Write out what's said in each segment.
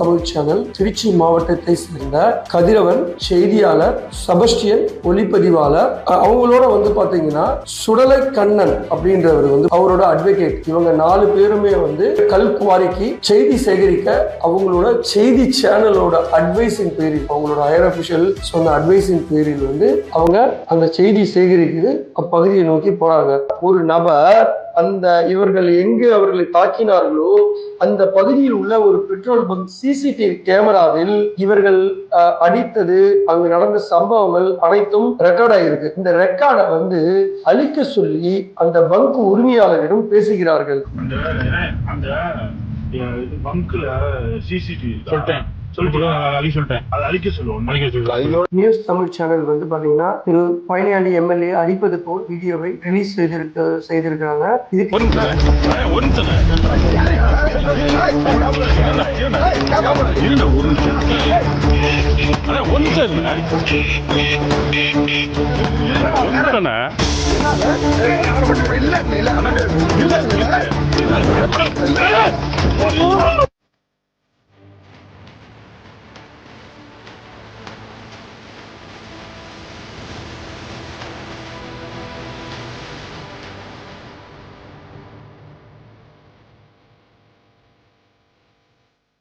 Tamil channel Trichy மாவட்டத்தை சேர்ந்த கதிரவன், செய்தியாளர், செபஸ்டியன், ஒளிப்பதிவாளர், அவங்களோட பாத்தீங்கன்னா சுடலை கண்ணன் அப்படின்றவர் அவரோட அட்வொகேட். இவங்க 4 பேருமே கல்குவாரிக்கு செய்தி சேகரிக்க அவங்களோட செய்தி சேனலோட அட்வைஸின் பேரில், அவங்களோட ஹையர் அபிஷியல் சொன்ன அட்வைஸின் பேரில் அவங்க அந்த செய்தி சேகரிக்குது அப்பகுதியை நோக்கி போறாங்க. ஒரு நபர் இவர்கள் எங்கு அவர்களை தாக்கினார்களோ அந்த பகுதியில் உள்ள ஒரு பெட்ரோல் பங்க் சிசிடிவி கேமராவில் இவர்கள் அடித்தது, அங்கு நடந்த சம்பவங்கள் அனைத்தும் ரெக்கார்ட் ஆயிருக்கு. இந்த ரெக்கார்டை அழிக்க சொல்லி அந்த பங்க் உரிமையாளரிடம் பேசுகிறார்கள். நியூஸ் தமிழ் சேனல் பாத்தீங்கன்னா திரு பழனியாண்டி எம்எல்ஏ அடிப்பது போல் வீடியோவை ரிலீஸ் செய்திருக்கிறாங்க.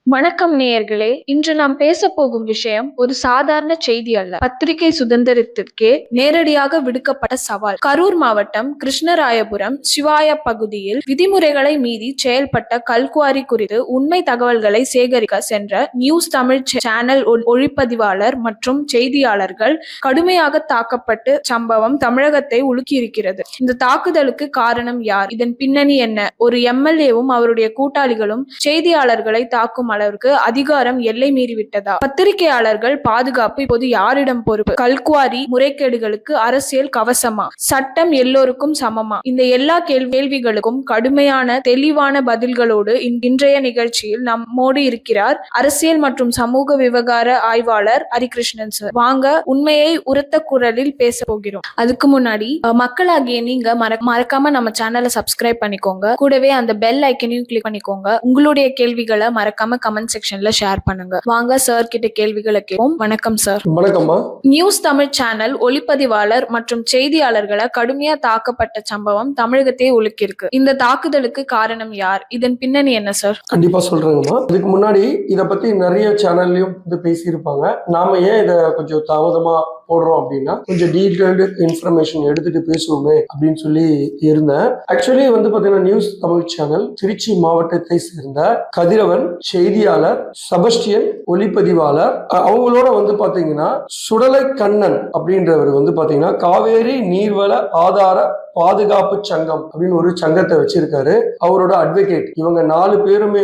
வணக்கம் நேயர்களே, இன்று நாம் பேச போகும் விஷயம் ஒரு சாதாரண செய்தி அல்ல. பத்திரிகை சுதந்திரத்திற்கே நேரடியாக விடுக்கப்பட்ட சவால். கரூர் மாவட்டம் கிருஷ்ணராயபுரம் சிவாய பகுதியில் விதிமுறைகளை மீறி செயல்பட்ட கல்குவாரி குறித்து உண்மை தகவல்களை சேகரிக்க சென்ற நியூஸ் தமிழ் சேனல் ஒளிப்பதிவாளர் மற்றும் செய்தியாளர்கள் கடுமையாக தாக்கப்பட்டு சம்பவம் தமிழகத்தை உலுக்கியிருக்கிறது. இந்த தாக்குதலுக்கு காரணம் யார்? இதன் பின்னணி என்ன? ஒரு எம்எல்ஏவும் அவருடைய கூட்டாளிகளும் செய்தியாளர்களை தாக்கும் அளவிற்கு அதிகாரம் எல்லை மீறிவிட்டதா? பத்திரிகையாளர்கள் பாதுகாப்பு இப்போது யாரிடம் பொறுப்பு? கல்குவாரி முறைகேடுகளுக்கு அரசியல் கவசமா? சட்டம் எல்லோருக்கும் சமமா? இந்த எல்லா கேள்விகளுக்கும் கடுமையான தெளிவான பதில்களோடு இன்றைய நிகழ்ச்சியில் நம்மோடு இருக்கிறார் அரசியல் மற்றும் சமூக விவகார ஆய்வாளர் ஹரிகிருஷ்ணன் சார். வாங்க உண்மையை உரத்த குரலில் பேச போகிறோம். அதுக்கு முன்னாடி மக்களாகிய நீங்க மறக்காம நம்ம சேனலை சப்ஸ்கிரைப் பண்ணிக்கோங்க. கூடவே அந்த பெல் ஐக்கனையும் கிளிக் பண்ணிக்கோங்க. உங்களுடைய கேள்விகளை மறக்காம கமெண்ட் செக்ஷன்ல ஷேர் பண்ணுங்க. வாங்க சார் கிட்ட கேள்விகளை கேட்போம். வணக்கம் சார். வணக்கம்மா. நியூஸ் தமிழ் சேனல் ஒளிப்பதிவாளர் மற்றும் செய்தியாளர்களை கடுமையா தாக்கப்பட்ட சம்பவம் தமிழகத்தையே உலுக்கியிருக்கு. இந்த தாக்குதலுக்கு காரணம் யார்? இதன் பின்னணி என்ன சார்? கண்டிப்பா சொல்றேங்கம்மா. இதுக்கு முன்னாடி இத பத்தி நிறைய சேனல்லையும் பேசியிருப்பாங்க. நாம ஏன் இத கொஞ்சம் தாமதமா போடுறோம் அப்படின்னா கொஞ்சம் டீடைல்டு இன்ஃபர்மேஷன் எடுத்துட்டு பேசுவோமே அப்படின்னு சொல்லி இருந்தேன். ஆக்சுவலி பாத்தீங்கன்னா நியூஸ் தமிழ் சேனல் திருச்சி மாவட்டத்தை சேர்ந்த கதிரவன், செய்தியாளர், செபஸ்டியன், ஒளிப்பதிவாளர், அவங்களோட பாத்தீங்கன்னா சுடலை கண்ணன் அப்படின்றவர் பாத்தீங்கன்னா காவேரி நீர்வள ஆதார பாதுகாப்பு சங்கம் அப்படின்னு ஒரு சங்கத்தை வச்சிருக்காரு. அவரோட அட்வொகேட். இவங்க 4 பேருமே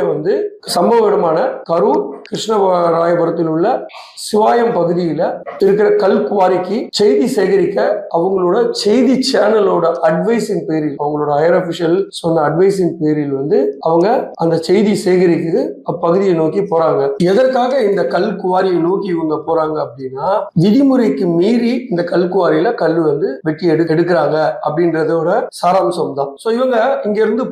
சம்பவ இடமான கரூர் கிருஷ்ணராயபுரத்தில் உள்ள சிவாயம் பகுதியில இருக்கிற கல்குவாரிக்கு செய்தி சேகரிக்க அவங்களோட செய்தி சேனலோட அட்வைஸின் பேரில், அவங்களோட ஹையர் அபிஷியல் சொன்ன அட்வைஸின் பேரில் அவங்க அந்த செய்தி சேகரிக்குது அப்பகுதியை நோக்கி போறாங்க. எதற்காக இந்த கல்குவாரியை நோக்கி இவங்க போறாங்க அப்படின்னா விதிமுறைக்கு மீறி இந்த கல்குவாரியில கல் வெட்டி எடுக்கிறாங்க அப்படின்ற சாராம்சம் தான். சோ இவங்க இங்க இருந்து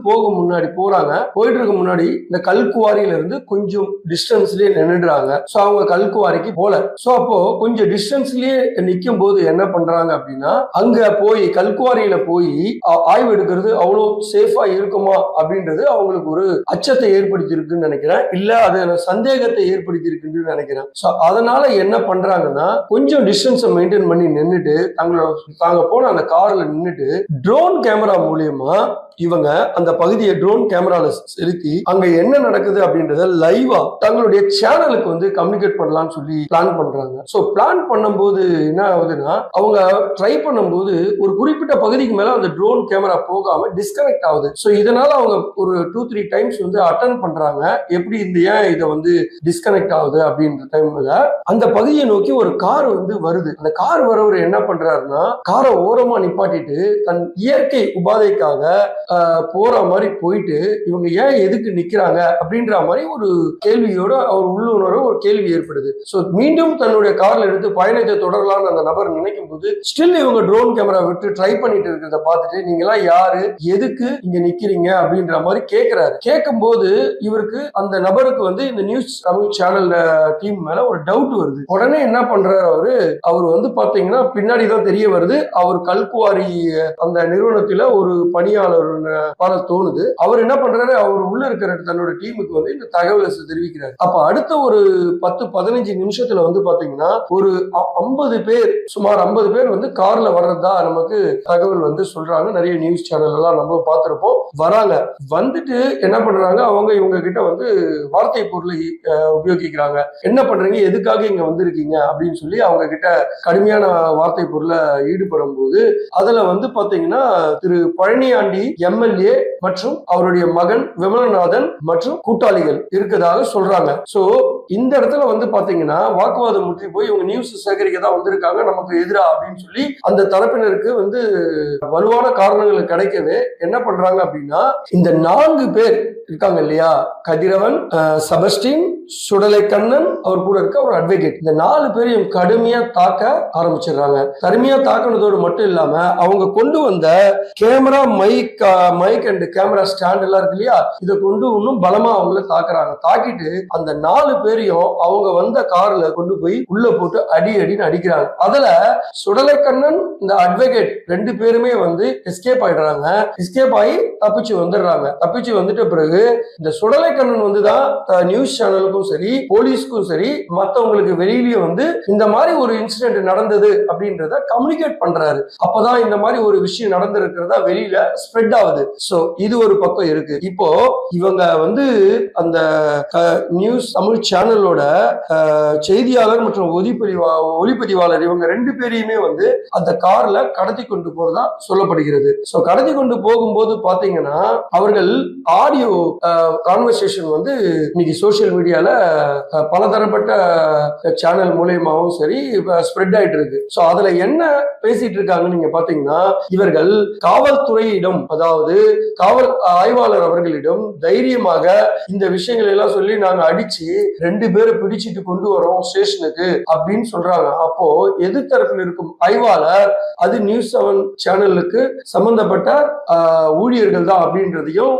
போறாங்க. போயிட்டு இருக்க முன்னாடி இந்த கல்குவாரியில இருந்து கொஞ்சம் டிஸ்டன்ஸ்லயே நின்னுடுறாங்க. சோ அவங்க கல்குவாரிக்கு போல. சோ அப்போ கொஞ்சம் டிஸ்டன்ஸ்லயே நிக்கும் போது என்ன பண்றாங்க அப்படின்னா அங்க போய் கல்குவாரியில போய் ஆய்வு எடுக்கிறது அவ்வளவு சேஃபா இருக்குமா அப்படின்றது அவங்களுக்கு ஒரு அச்சத்தை ஏற்படுத்தி இருக்குன்னு நினைக்கிறேன். இல்ல அது சந்தேகத்தை ஏற்படுத்தி இருக்குன்னு நினைக்கிறேன். சோ அதனால என்ன பண்றாங்கன்னா கொஞ்சம் டிஸ்டன்ஸ் மெயின்டைன் பண்ணி நின்னுட்டு தாங்க போன அந்த கார்ல நின்னுட்டு ட்ரோன் கேமரா மூலியமா இவங்க அந்த பகுதியை ட்ரோன் கேமரால செலுத்தி அங்க என்ன நடக்குது அப்படின்றத லைவா தங்களுடைய சேனலுக்கு கம்யூனிகேட் பண்ணலாம்னு சொல்லி பிளான் பண்றாங்க. சோ பிளான் பண்ணும்போது என்ன ஆகுதுன்னா அவங்க ட்ரை பண்ணும்போது ஒரு குறிப்பிட்ட பகுதிக்கு மேல அந்த ட்ரோன் கேமரா போகாம டிஸ்கனெக்ட் ஆகுது. சோ இதனால அவங்க ஒரு 2-3 டைம்ஸ் அட்டெண்ட் பண்றாங்க. எப்படி இந்த ஏன் இதை டிஸ்கனெக்ட் ஆகுது அப்படின்ற டைம்ல அந்த பகுதியை நோக்கி ஒரு கார் வருது. அந்த கார் வரவர் என்ன பண்றாருன்னா காரை ஓரமா நிப்பாட்டிட்டு தன் இயற்கை உபாதைக்காக போற மாதிரி போயிட்டு இவங்க ஏன் எதுக்கு நிக்கிறாங்க அப்படின்ற மாதிரி ஒரு கேள்வியோட அவர் உள்ளுணர்வு ஒரு கேள்வி ஏற்படுது. ஸோ மீண்டும் தன்னுடைய கார்ல எடுத்து பயணத்தை தொடரலாம்னு அந்த நபர் நினைக்கும் போது ஸ்டில் இவங்க ட்ரோன் கேமரா விட்டு ட்ரை பண்ணிட்டு இருக்கிறத பார்த்துட்டு நீங்க எல்லாம் யாரு, எதுக்கு இங்க நிக்கிறீங்க அப்படின்ற மாதிரி கேட்கிறாரு. கேட்கும் போது இவருக்கு அந்த நபருக்கு வந்து இந்த நியூஸ் தமிழ் சேனல் டீம் மேல ஒரு டவுட் வருது. உடனே என்ன பண்றாரு அவர் வந்து பாத்தீங்கன்னா பின்னாடிதான் தெரிய வருது அவர் கல்குவாரி அந்த நிறுவனத்துல ஒரு பணியாளர் பல தோணுது. அவர் என்ன பண்றாரு, அவர் உள்ள இருக்கிற தன்னோட டீமுக்கு வந்து இந்த தகவலை தெரிவிக்கிறார். அப்ப அடுத்த ஒரு 10-15 நிமிஷத்துல வந்து பாத்தீங்கன்னா ஒரு 50 பேர் சுமார் 50 பேர் வந்து கார்ல வர்றதா நமக்கு தகவல் வந்து சொல்றாங்க. நிறைய நியூஸ் சேனல் எல்லாம் நம்ம பார்த்திருப்போம். வராங்க, வந்துட்டு என்ன பண்றாங்க, அவங்க இவங்க கிட்ட வந்து வார்த்தை பொருளை உபயோகிக்கிறாங்க. என்ன பண்றீங்க, எதுக்காக இங்க வந்திருக்கீங்க அப்படின்னு சொல்லி அவங்க கிட்ட கடுமையான வார்த்தை பொருளை ஈடுபடும் போது அதுல வந்து பாத்தீங்கன்னா திரு பழனியாண்டி எம்எல்ஏ மற்றும் அவருடைய மகன் விமலநாதன் மற்றும் கூட்டாளிகள் இருக்கதாக சொல்றாங்க. சோ இந்த இடத்துல வந்து பாத்தீங்கன்னா வாக்குவாதம் முற்றி போய் இவங்க நியூஸ் சேகரிக்க தான் வந்திருக்காங்க நமக்கு எதிரா அப்படின்னு சொல்லி அந்த தரப்பினருக்கு வந்து வலுவான காரணங்கள் கிடைக்கவே என்ன பண்றாங்க அப்படின்னா இந்த 4 பேர் இருக்காங்க இல்லையா, கதிரவன், செபஸ்டின், சுடலை கண்ணன், அவர் கூட இருக்க ஒரு அட்வொகேட், இந்த 4 பேரையும் கடுமையா தாக்க ஆரம்பிச்சிடுறாங்க. கடுமையா தாக்குனதோடு மட்டும் இல்லாம அவங்க கொண்டு வந்த camera mic and camera stand எல்லாம் இருக்கு இல்லையா, இதை கொண்டு இன்னும் பலமா அவங்கள தாக்குறாங்க. தாக்கிட்டு அந்த 4 பேரையும் அவங்க வந்த கார்ல கொண்டு போய் உள்ள போட்டு அடின்னு அடிக்கிறாங்க. அதுல சுடலை கண்ணன் இந்த அட்வொகேட் 2 பேருமே வந்து எஸ்கேப் ஆயிடுறாங்க. எஸ்கேப் ஆகி தப்பிச்சு வந்துடுறாங்க. தப்பிச்சு வந்துட்ட பிறகு இந்த சுடலை கண்ணன் வந்துதான் நியூஸ் சேனலுக்கும் சரி போலீஸ்க்கும் சரி மத்தவங்களுக்கு வெளியிலேயே வந்து இந்த மாதிரி ஒரு இன்சிடென்ட் நடந்தது அப்படின்றத கம்யூனிகேட் பண்றாரு. அப்பதான் இந்த மாதிரி ஒரு விஷயம் நடந்திருக்கிறதா வெளியில ஸ்ப்ரெட் ஆகுது. சோ இது ஒரு பக்கம் இருக்கு. இப்போ இவங்க வந்து அந்த நியூஸ் தமிழ் சேனலோட செய்தியாளர் மற்றும் ஒளிப்பதிவாளர் இவங்க 2 பேரையுமே வந்து அந்த கார்ல கடத்தி கொண்டு போறதா சொல்லப்படுகிறது. சோ கடத்தி கொண்டு போகும்போது பாத்தீங்கன்னா அவர்கள் ஆடியோ கான்வர்சேஷன் வந்து இன்னைக்கு சோசியல் மீடியால பலதரப்பட்ட சேனல் மூலமாவும் சரி ஸ்ப்ரெட் ஆயிட்டு இருக்கு. சோ அதுல என்ன பேசிட்டு இருக்காங்கன்னு நீங்க பாத்தீங்கன்னா இவர்கள் காவல்துறையிடம் அதாவது காவல் ஆய்வாளர் அவர்களிடம் தைரியமாக இந்த விஷயங்கள் எல்லாம் சொல்லி நாங்க அடிச்சு 2 பேரை பிடிச்சிட்டு கொண்டு வரோம் ஸ்டேஷனுக்கு அப்படின்னு சொல்றாங்க. அப்போ எதிர்த்தரப்பில் இருக்கும் ஆய்வாளர் அது நியூஸ் 7 சேனலுக்கு சம்பந்தப்பட்ட ஊழியர்கள் தான் அப்படின்றதையும்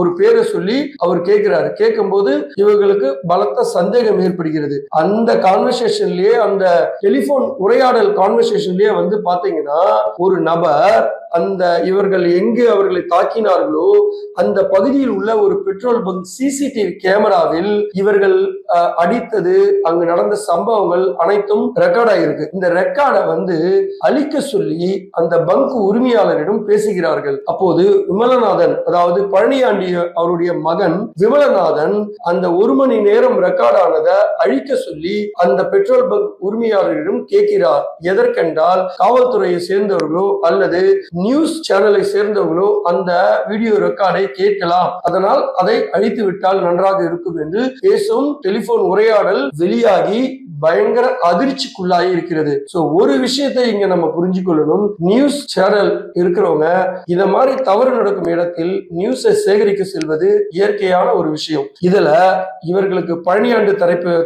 ஒரு பேரை சொல்லி அவர் கேட்கிறாரு. கேட்கும்போது இவர்களுக்கு பலத்த சந்தேகம் ஏற்படுகிறது. அந்த கான்வர்சேஷன்லயே அந்த டெலிபோன் உரையாடல் கான்வர்சேஷன்லயே வந்து பாத்தீங்கன்னா ஒரு நபர் அந்த இவர்கள் எங்கு அவர்களை தாக்கினார்களோ அந்த பகுதியில் உள்ள ஒரு பெட்ரோல் பங்க் சிசிடிவி கேமராவில் இவர்கள் அடித்தது அங்கு நடந்த சம்பவங்கள் அனைத்தும் ரெக்கார்ட் ஆயிருக்கு. இந்த ரெக்கார்டை வந்து அழிக்க சொல்லி அந்த பங்க் உரிமையாளரிடம் பேசுகிறார்கள். அப்போது விமலநாதன் அதாவது பழனியாண்டி அவருடைய மகன் விமலநாதன் அந்த 1 மணி நேரம் ரெக்கார்ட் ஆனதை அழிக்க சொல்லி அந்த பெட்ரோல் பங்க் உரிமையாளரிடம் கேட்கிறார். எதற்கென்றால் காவல்துறையை சேர்ந்தவர்களோ அல்லது நியூஸ் சேனலை சேர்ந்தவர்களோ அந்த வீடியோ ரெக்கார்டை கேட்கலாம், அதனால் அதை அழித்து விட்டால் நன்றாக இருக்கும் என்று பேசும் டெலிபோன் உரையாடல் வெளியாகி பயங்கர அதிர்ச்சிக்குள்ளாகி இருக்கிறது. சோ ஒரு விஷயத்தை இங்க நம்ம புரிஞ்சு கொள்ளணும், நியூஸ் சேனல் இருக்கிறவங்க இத மாதிரி தவறு நடக்கும் இடத்தில் நியூஸை சேகரிக்க செல்வது இயற்கையான ஒரு விஷயம். இதுல இவர்களுக்கு பழனியாண்டு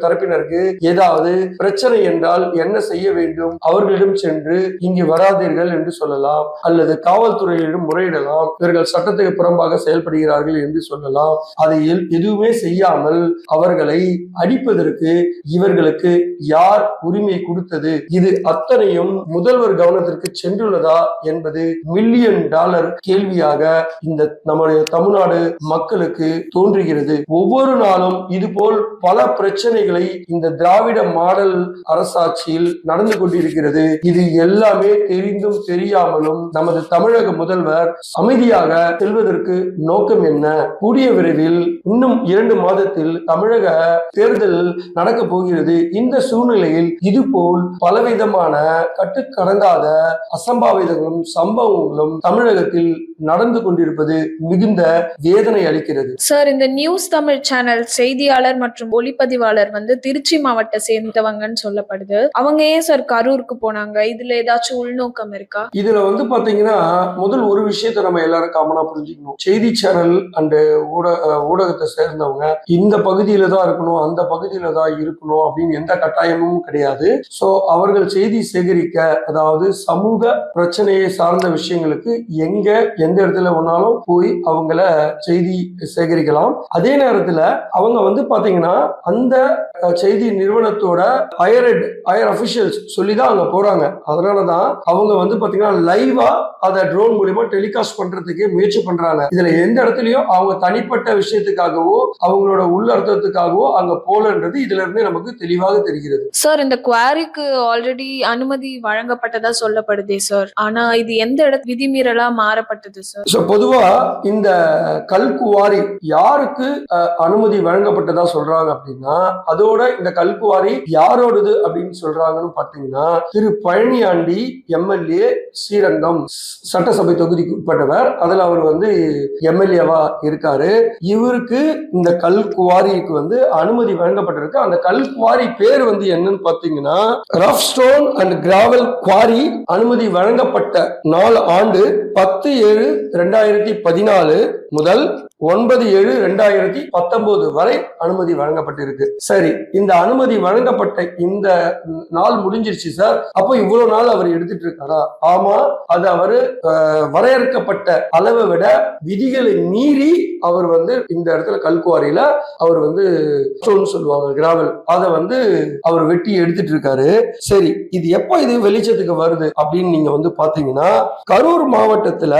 தரப்பினருக்கு ஏதாவது பிரச்சனை என்றால் என்ன செய்ய வேண்டும், அவர்களிடம் சென்று இங்கு வராதீர்கள் என்று சொல்லலாம், அல்லது காவல்துறையிடம் முறையிடலாம், இவர்கள் சட்டத்துக்கு புறம்பாக செயல்படுகிறார்கள் என்று சொல்லலாம். அதை எதுவுமே செய்யாமல் அவர்களை அடிப்பதற்கு இவர்களுக்கு யார் உரிமை கொடுத்தது, இது அத்தனையும் முதல்வர் கவனத்திற்கு சென்றுள்ளதா என்பது $1,000,000 கேள்வியாக இந்த நம்முடைய தமிழ்நாடு மக்களுக்கு தோன்றுகிறது. ஒவ்வொரு நாளும் இதுபோல் பல பிரச்சனைகளை இந்த திராவிட மாடல் அரசாட்சியில் நடந்து கொண்டிருக்கிறது. இது எல்லாமே தெரிந்தும் தெரியாமலும் நமது தமிழக முதல்வர் அமைதியாக செல்வதற்கு நோக்கம் என்ன? கூடிய விரைவில் இன்னும் 2 மாதத்தில் தமிழக தேர்தல் நடக்க போகிறது. இந்த இந்த சூழ்நிலையில் இதுபோல் பலவிதமான கட்டுக்கடங்காத அசம்பாவிதங்களும் சம்பவங்களும் தமிழகத்தில் நடந்து கொண்டிருப்பது மிகுந்த வேதனை அளிக்கிறது. சார், இந்த நியூஸ் தமிழ் சேனல் செய்தியாளர் மற்றும் ஒளிப்பதிவாளர் திருச்சி மாவட்ட சேர்ந்தவங்கன்னு சொல்லப்படுது. அவங்க ஏன் சார் கரூருக்கு போனாங்க? இதுல ஏதாச்சும் உள்நோக்கம் இருக்கா? இதுல பாத்தீங்கன்னா முதல் ஒரு விஷயத்தை நம்ம எல்லாரும் காமனா புரிஞ்சுக்கணும். செய்தி சேனல் அண்ட் ஊடகத்தை சேர்ந்தவங்க இந்த பகுதியில தான் இருக்கணும், அந்த பகுதியில தான் இருக்கணும் அப்படின்னு எந்த கட்டாயமும் கிடையாது. சோ அவர்கள் செய்தி சேகரிக்க, அதாவது சமூக பிரச்சனையை சார்ந்த விஷயங்களுக்கு எந்த இடத்துல ஒன்னாலும் போய் அவங்கள செய்தி சேகரிக்கலாம். அதே நேரத்துல அவங்க பாத்தீங்கன்னா அந்த செய்தி நிறுவனத்தோட ஹையர் அபிஷியல்ஸ் சொல்லிதான் அங்க போறாங்க. அதனாலதான் அவங்க பாத்தீங்கன்னா லைவா அதை ட்ரோன் மூலியமா டெலிகாஸ்ட் பண்றதுக்கு முயற்சி பண்றாங்க. இதுல எந்த இடத்துலயும் அவங்க தனிப்பட்ட விஷயத்துக்காகவோ அவங்களோட உள்ளர்த்தத்துக்காகவோ அங்க போலன்றது இதுல இருந்து நமக்கு தெளிவாக தெரிகிறது. சார், இந்த குவாரிக்கு ஆல்ரெடி அனுமதி வழங்கப்பட்டதா சொல்லப்படுதே சார். ஆனா இது எந்த இடத்து விதிமீறலா மாறப்பட்டது சார்? பொதுவா இந்த கல்குவாரி யாருக்கு அனுமதி வழங்கப்பட்டதா சொல்றாங்க அப்படின்னா, அதோட இந்த கல்குவாரி யாரோடது அப்படின்னு சொல்றாங்கன்னு பாத்தீங்கன்னா, திரு பழனியாண்டி எம்எல்ஏ ஸ்ரீரங்கம் சட்டசபை தொகுதிக்கு உட்பட்டவர். அதுல அவர் எம்எல்ஏவா இருக்காரு. இவருக்கு இந்த கல்குவாரிக்கு அனுமதி வழங்கப்பட்டிருக்கு. அந்த கல்குவாரி பேர் என்னன்னு பாத்தீங்கன்னா rough stone and gravel quarry. அனுமதி வழங்கப்பட்ட 4 ஆண்டு 10/7/2014 முதல் 9/7/2019 வரை அனுமதி வழங்கப்பட்டிருக்கு. சரி, இந்த அனுமதி வழங்கப்பட்ட இந்த நாள் முடிஞ்சிருச்சு சார். அப்போ இவ்வளவு நாள் அவர் எடுத்துட்டு இருக்காரா? ஆமா, அது அவரு வரையறுக்கப்பட்ட அளவை விட விதிகளை மீறி அவர் இந்த இடத்துல கல்குவாரியில அவர் சொல்லுவாங்க கிராவல், அதை அவர் வெட்டி எடுத்துட்டு இருக்காரு. சரி, இது எப்ப இது வெளிச்சத்துக்கு வருது அப்படின்னு நீங்க பாத்தீங்கன்னா, கரூர் மாவட்டத்துல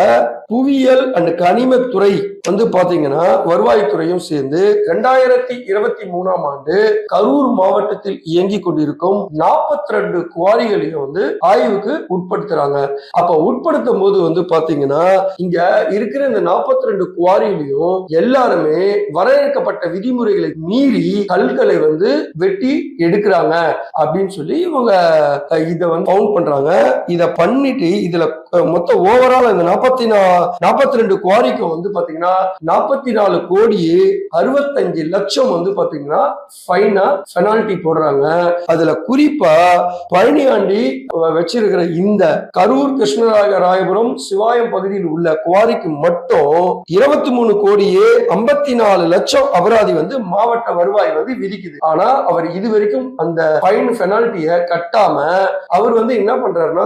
புவியியல் அண்ட் கனிமத்துறை பாத்தீங்கன்னா வருவாய்த்துறையும் சேர்ந்து 2023ஆம் ஆண்டு கரூர் மாவட்டத்தில் இயங்கி கொண்டிருக்கும் 42 குவாரிகளையும் ஆய்வுக்கு உட்படுத்துறாங்க. அப்ப உட்படுத்தும் போது பாத்தீங்கன்னா இங்க இருக்கிற இந்த 42 குவாரியிலையும் எல்லாருமே வரையறுக்கப்பட்ட விதிமுறைகளை மீறி கல்களை வெட்டி எடுக்கிறாங்க அப்படின்னு சொல்லி இவங்க இத கவுண்ட் பண்றாங்க. இத பண்ணிட்டு இதுல மொத்தம் ஓவரால் இந்த 42 குவாரிக்கும் பாத்தீங்கன்னா 44 கோடியே 65 லட்சம் பாத்தீங்கன்னா பெனால்டி போடுறாங்க. அதுல குறிப்பா பழனியாண்டி வச்சிருக்கிற இந்த கரூர் கிருஷ்ணராயபுரம் சிவாயம் பகுதியில் உள்ள குவாரிக்கு மட்டும் 23 கோடியே 54 லட்சம் அபராதி மாவட்ட வருவாய் விதிக்குது. ஆனா அவர் இதுவரைக்கும் அந்த ஃபைன் பெனால்ட்டிய கட்டாம அவர் என்ன பண்றாருன்னா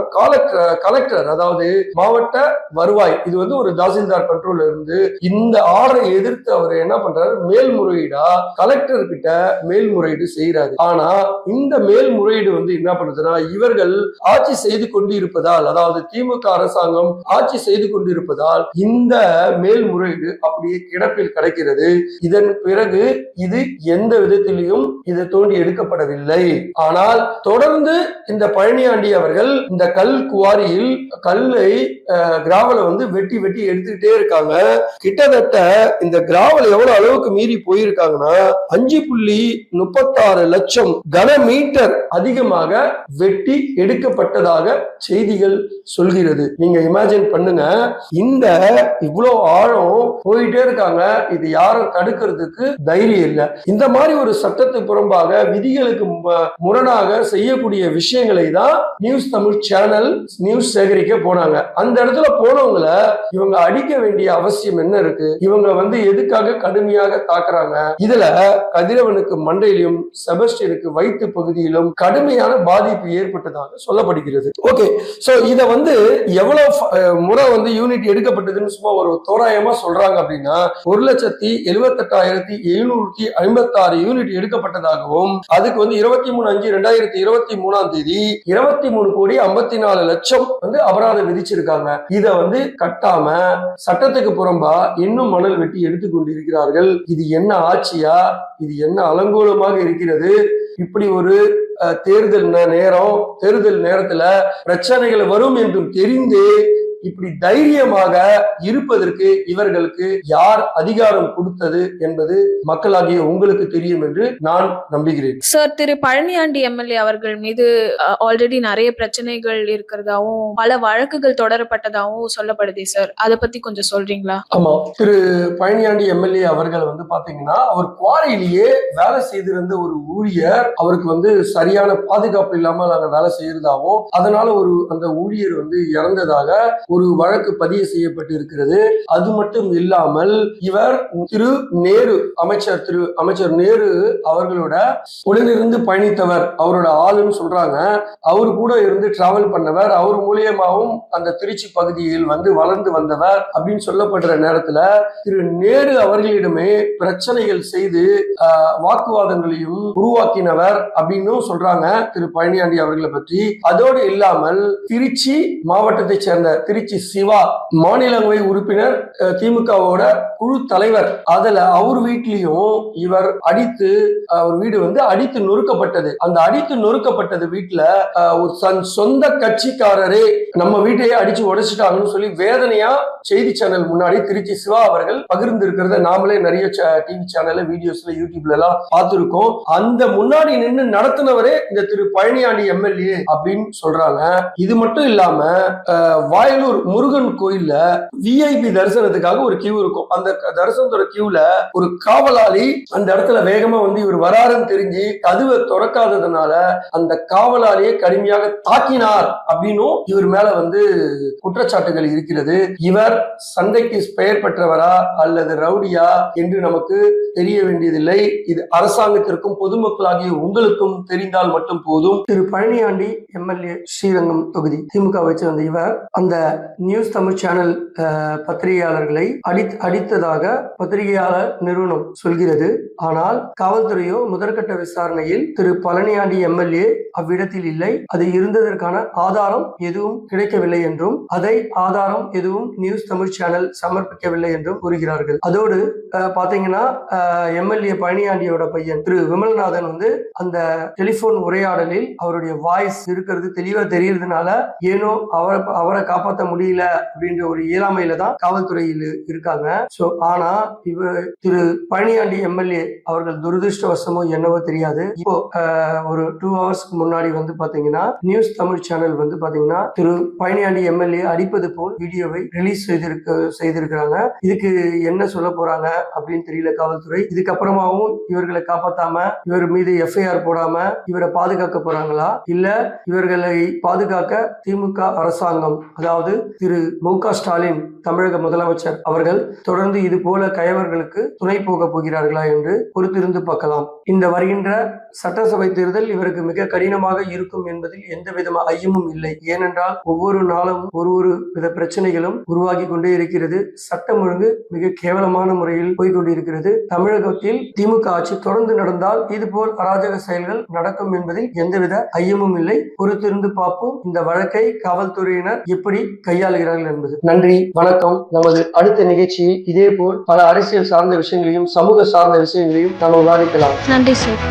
கலெக்டர், அதாவது மாவட்ட வருவாய், இது ஒரு தாசில்தார் கண்ட்ரோல்ல இருந்து இந்த ஆர்டரை எதிர்த்து அவர் என்ன பண்றாரு, மேல்முறையீடா கலெக்டர் கிட்ட மேல்முறையீடு செய்யறாரு. ஆனா இந்த மேல்முறையீடு என்ன பண்ணுதுன்னா, இவர்கள் ஆட்சி செய்து கொண்டிருப்பதால், அதாவது திமுக அரசாங்கம் ஆட்சி செய்து கொண்டிருப்பதால் இந்த மேல்முறையீடு அப்படியே கிடப்பில் கிடைக்கிறது. இதன் பிறகு இது எந்த விதத்திலையும் இது தோண்டி எடுக்கப்படவில்லை. ஆனால் தொடர்ந்து இந்த பழனியாண்டி அவர்கள் இந்த கல் குவாரியில் கல்லை கிராவலை வெட்டி எடுத்துக்கிட்டே இருக்காங்க. கிட்டத்தட்ட இந்த கிராவல் எவ்வளவு அளவுக்கு மீறி போயிருக்காங்கன்னா 5.36 லட்சம் கன மீட்டர் அதிகமாக வெட்டி எடுக்கப்பட்டதாக செய்திகள் சொல்கிறது. நீங்க இமேஜின் பண்ணுங்க, இந்த இவ்வளவு ஆழம் போயிட்டே இருக்காங்க. இது யாரும் தடுக்கிறதுக்கு தைரியம் இல்லை. இந்த மாதிரி ஒரு சட்டத்துக்கு புறம்பாக விதிகளுக்கு முரணாக செய்யக்கூடிய விஷயங்களை தான் நியூஸ் தமிழ் சேனல் நியூஸ் சேகரிக்க போனாங்க. அந்த இடத்துல போனவங்களை இவங்க அடிக்க வேண்டிய அவசியம் என்ன இருக்கு? இவங்க எதுக்காக கடுமையாக தாக்குறாங்க? இதுல கதிரவனுக்கு மண்டையிலும் செபஸ்டியனுக்கு வயிற்று பகுதியிலும் கடுமையான பாதிப்பு ஏற்பட்டதாக சொல்லப்படுகிறது. ஓகே, சோ இத எவ்வளவு முறை யூனிட் எடுக்கப்பட்டதுன்னு சும்மா ஒரு தோராயமா சொல்றாங்க அப்படின்னா 1,78,756 யூனிட் எடுக்கப்பட்டதாகவும் அதுக்கு 23/5/2023 23 கோடி 54 லட்சம் அபராதம் விதிச்சிருக்காங்க. இத கட்டாம சட்டத்துக்கு புறம்பா இன்னும் மணல் வெட்டி எடுத்துக்கொண்டிருக்கிறார்கள். இது என்ன ஆட்சியா? இது என்ன அலங்கோலமாக இருக்கிறது? இப்படி ஒரு தேர்தல் நேரத்துல பிரச்சனைகள் வரும் என்றும் தெரிந்து இப்படி தைரியமாக இருப்பதற்கு இவர்களுக்கு யார் அதிகாரம் கொடுத்தது என்பது மக்களாகிய உங்களுக்கு தெரியும் என்று நான் நம்புகிறேன். சார், திரு பழனியாண்டி எம்எல்ஏ அவர்கள் மீது ஆல்ரெடி நிறைய பிரச்சனைகள் இருக்கிறதாவும் பல வழக்குகள் தொடரப்பட்டதாகவும் சொல்லப்படுதே சார், அதை பத்தி கொஞ்சம் சொல்றீங்களா? ஆமா, திரு பழனியாண்டி எம்எல்ஏ அவர்கள் பாத்தீங்கன்னா அவர் குவாரியிலேயே வேலை செய்திருந்த ஒரு ஊழியர் அவருக்கு சரியான பாதுகாப்பு இல்லாம நாங்க வேலை செய்யறதாவும் அதனால அந்த ஊழியர் இறந்ததாக ஒரு வழக்கு பதிவு செய்யப்பட்டு இருக்கிறது. அது மட்டும் இல்லாமல் இவர் நேரு அமைச்சர் நேரு அவர்களோட உடனிருந்து பயணித்தவர், அவரோட ஆளுன்னு சொல்றாங்க. அவரு கூட இருந்து டிராவல் பண்ணவர், அவர் மூலியமாவும் அந்த திருச்சி பகுதியில் வளர்ந்து வந்தவர் அப்படின்னு சொல்லப்படுற நேரத்துல திரு நேரு அவர்களிடமே பிரச்சனைகள் செய்து வாக்குவாதங்களையும் உருவாக்கினவர் அப்படின்னு சொல்றாங்க திரு பழனியாண்டி அவர்களை பற்றி. அதோடு இல்லாமல் திருச்சி மாவட்டத்தை சேர்ந்த திருச்சி சிவா மாநிலங்களவை உறுப்பினர், திமுகவோட குழு தலைவர், அதுல அவர் வீட்லயும் இவர் அவர் வீடு அடித்து நொறுக்கப்பட்டது. அந்த அடித்து நொறுக்கப்பட்டது வீட்டுல ஒரு சொந்த கட்சிக்காரரே நம்ம வீட்டையே அடிச்சு உடைச்சிட்டாங்கன்னு சொல்லி வேதனையா செய்தி சேனல் முன்னாடி திருச்சி சிவா அவர்கள் பகிர்ந்து இருக்கிறத நாமளே நிறைய டிவி சேனல்ல வீடியோஸ்ல யூடியூப்ல எல்லாம் பார்த்திருக்கோம். அந்த முன்னாடி நின்று நடத்தினவரே இந்த திரு பழனியாண்டி எம்எல்ஏ அப்படின்னு சொல்றாங்க. இது மட்டும் இல்லாம வாயலூர் முருகன் கோயில்ல விஐபி தரிசனத்துக்காக ஒரு கியூ இருக்கும். அந்த தரிசனத்தோட கியூல ஒரு காவலாளி அந்த இடத்துல வேகமா இவர் வராருன்னு தெரிஞ்சு கதவை திறக்காததுனால அந்த காவலாளியை கடுமையாக தாக்கினார் அப்படின்னும் இவர் மேல குற்றச்சாட்டுகள் இருக்கிறது. இவர் சண்டைக்கு பெயர் பெற்றவரா அல்லது ரவுடியா என்று நமக்கு தெரிய வேண்டியதில்லை. இது அரசாங்கத்திற்கும் பொதுமக்களாகிய உங்களுக்கும் தெரிந்தால் மட்டும் போதும். திரு பழனியாண்டி எம்எல்ஏ ஸ்ரீரங்கம் தொகுதி திமுக வச்சு வந்த இவர் அந்த நியூஸ் தமிழ் சேனல் பத்திரிகையாளர்களை அடித்ததாக பத்திரிகையாளர் நிறுவனம் சொல்கிறது. ஆனால் காவல்துறையோ முதற்கட்ட விசாரணையில் திரு பழனியாண்டி எம்எல்ஏ அவ்விடத்தில் இல்லை, அது இருந்ததற்கான ஆதாரம் எதுவும் கிடைக்கவில்லை என்றும் அதை ஆதாரம் எதுவும் நியூஸ் தமிழ் சேனல் சமர்ப்பிக்கவில்லை என்றும் கூறுகிறார்கள். அதோடு பாத்தீங்கன்னா எம்எல்ஏ பழனியாண்டியோட பையன் திரு விமல்நாதன் அந்த டெலிபோன் உரையாடலில் அவருடைய வாய்ஸ் இருக்கிறது தெளிவா தெரியறதுனால ஏனோ அவரை காப்பாற்ற முடியல அப்படின்ற ஒரு இயலாமையில தான் காவல்துறையில் இருக்காங்க. ஆனா திரு பழனியாண்டி எம்எல்ஏ அவர்கள் துரதிருஷ்டவசமோ என்னவோ தெரியாது. இப்போ ஒரு 2 ஹவர்ஸ்க்கு முன்னாடி பாத்தீங்கன்னா நியூஸ் தமிழ் சேனல் பாத்தீங்கன்னா திரு பழனியாண்டி எம்எல்ஏ அடிப்பது போல் வீடியோவை ரிலீஸ் செய்திருக்கிறாங்க. இதுக்கு என்ன சொல்ல போறாங்க அப்படின்னு தெரியல காவல்துறை. இதுக்கப்புறமாவும் இவர்களை காப்பாத்தாம இவர் மீது எஃப்ஐஆர் போடாம இவரை பாதுகாக்க போறாங்களா, இல்ல இவர்களை பாதுகாக்க திமுக அரசாங்கம், அதாவது திரு மு.க. ஸ்டாலின் தமிழக முதலமைச்சர் அவர்கள் தொடர்ந்து இது போல கயவர்களுக்கு துணை போக போகிறார்களா என்று பொறுத்திருந்து பார்க்கலாம். இந்த வருகின்ற சட்டசபை தேர்தல் இவருக்கு மிக கடினமாக இருக்கும் என்பதில் எந்த விதமான ஐயமும் இல்லை. ஏனென்றால் ஒவ்வொரு நாளும் ஒரு வித பிரச்சனைகளும் உருவாகி கொண்டே இருக்கிறது. சட்டம் ஒழுங்கு மிக கேவலமான முறையில் போய்கொண்டிருக்கிறது. தமிழகத்தில் திமுக ஆட்சி தொடர்ந்து நடந்தால் இதுபோல் அராஜக செயல்கள் நடக்கும் என்பதில் எந்தவித ஐயமும் இல்லை. பொறுத்திருந்து பார்ப்போம் இந்த வழக்கை காவல்துறையினர் எப்படி கையாளுகிறார்கள் என்பது. நன்றி, வணக்கம். நமது அடுத்த நிகழ்ச்சியில் இதே போல் பல அரசியல் சார்ந்த விஷயங்களையும் சமூக சார்ந்த விஷயங்களையும் நாம் விவாதிக்கலாம். நன்றி சார்.